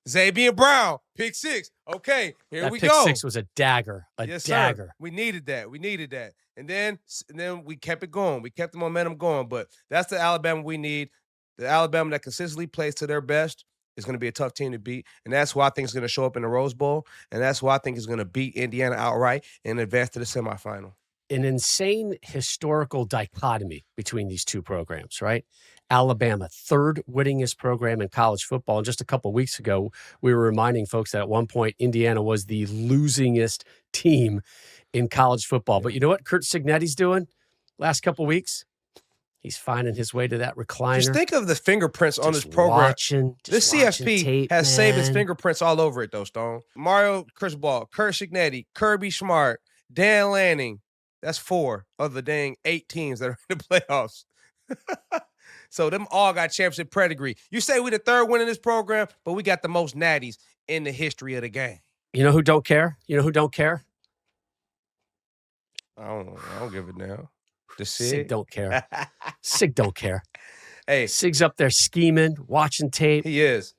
Xavier Brown, pick 6. Okay, here That we pick go. 6 was a dagger. Yes, dagger. sir. We needed that. And then we kept it going. We kept the momentum going. But that's the Alabama we need. The Alabama that consistently plays to their best is going to be a tough team to beat. And that's why I think it's going to show up in the Rose Bowl. And that's why I think it's going to beat Indiana outright and advance to the semifinal. An insane historical dichotomy between these two programs, right? Alabama, third winningest program in college football. And just a couple of weeks ago, we were reminding folks that at one point, Indiana was the losingest team in college football. But you know what Kurt Cignetti's doing last couple of weeks? He's finding his way to that recliner. Just think of the fingerprints on this Just program. watching This CFP tape, has Saban's man. fingerprints all over it, though, Stone. Mario Cristobal, Kurt Cignetti, Kirby Smart, Dan Lanning. That's 4 of the dang 8 teams that are in the playoffs. So them all got championship pedigree. You say we the third win in this program, but we got the most natties in the history of the game. You know who don't care? You know who don't care? I don't give it now. The Sig Sig. don't care. Sig don't care. Hey, Sig's up there scheming, watching tape, he is.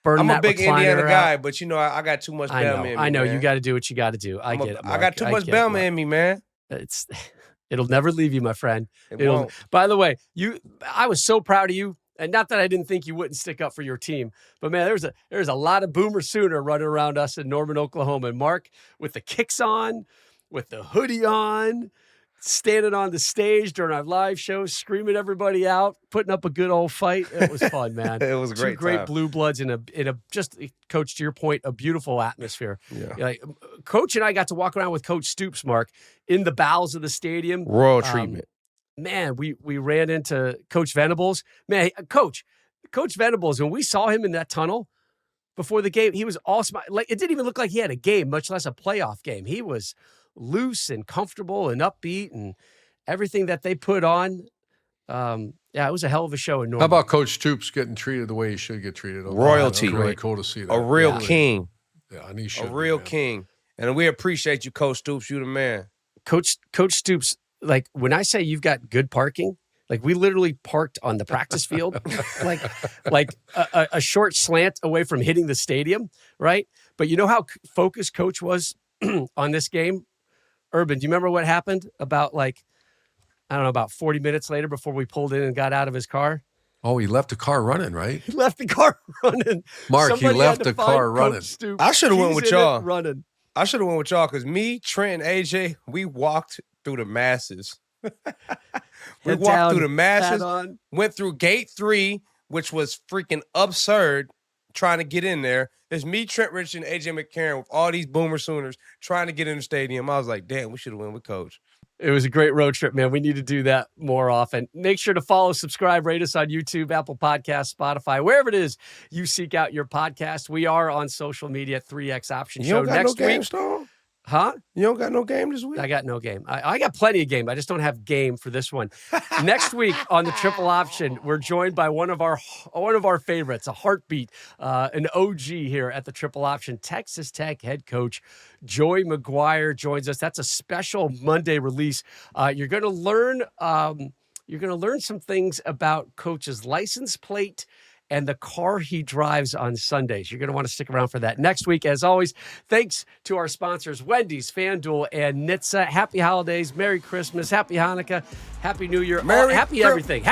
burning I'm a that big recliner Indiana out. guy, but I got too much Bama in me. I know. man. You got to do what you got to do. I get it. I got too much get it, Bama Mark. in me, man. It'll never leave you, my friend. It It'll. won't. By the way, I was so proud of you, and not that I didn't think you wouldn't stick up for your team, but man, there's a lot of Boomer Sooner running around us in Norman, Oklahoma, and Mark with the kicks on, with the hoodie on, standing on the stage during our live show, screaming everybody out, putting up a good old fight. It was fun, man. It was a Two great great time. blue bloods in a just, Coach, to your point, a beautiful atmosphere. Yeah. Like, Coach and I got to walk around with Coach Stoops, Mark, in the bowels of the stadium. Royal treatment. Man, we ran into Coach Venables. Man, Coach Venables, when we saw him in that tunnel before the game, he was all smile. Like, it didn't even look like he had a game, much less a playoff game. He was loose and comfortable and upbeat and everything that they put on. Yeah, it was a hell of a show in Norman. How about Coach Stoops getting treated the way he should get treated? Royalty. That's really cool to see that. A real Really. king. Yeah, and he should A be, real man. king. And we appreciate you, Coach Stoops. You the man. Coach Stoops, like, when I say you've got good parking, like, we literally parked on the practice field, like a short slant away from hitting the stadium, right? But you know how focused Coach was on this game? Urban, do you remember what happened about, like, I don't know, about 40 minutes later before we pulled in and got out of his car? Oh, he left the car running, right? He left the car running. Mark, he Somebody left had to the find car Coach running. Stoops. I shoulda went He's with in it y'all. running. I should have went with y'all because me, Trent, and AJ, we walked through the masses. We Head walked down, through the masses, hat on. went through gate 3, which was freaking absurd, trying to get in there. There's me, Trent Rich, and AJ McCarron with all these Boomer Sooners trying to get in the stadium. I was like, damn, we should have went with Coach. It was a great road trip, man. We need to do that more often. Make sure to follow, subscribe, rate us on YouTube, Apple Podcasts, Spotify, wherever it is you seek out your podcast. We are on social media, 3X Option You Show. don't got Next no game, week, Stone? huh? You don't got no game this week? I got no game. I got plenty of game. I just don't have game for this one. Next week on the Triple Option, we're joined by one of our favorites, a heartbeat, an OG here at the Triple Option. Texas Tech head coach Joey McGuire joins us. That's a special Monday release. You're going to learn some things about Coach's license plate and the car he drives on Sundays. You're going to want to stick around for that. Next week, as always, thanks to our sponsors, Wendy's, FanDuel, and NHTSA. Happy holidays, Merry Christmas, Happy Hanukkah, Happy New Year, happy everything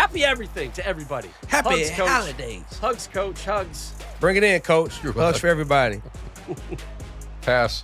to everybody. Happy Hugs, Coach. holidays. Hugs, Coach, hugs. Bring it in, Coach. Hugs for everybody. Pass.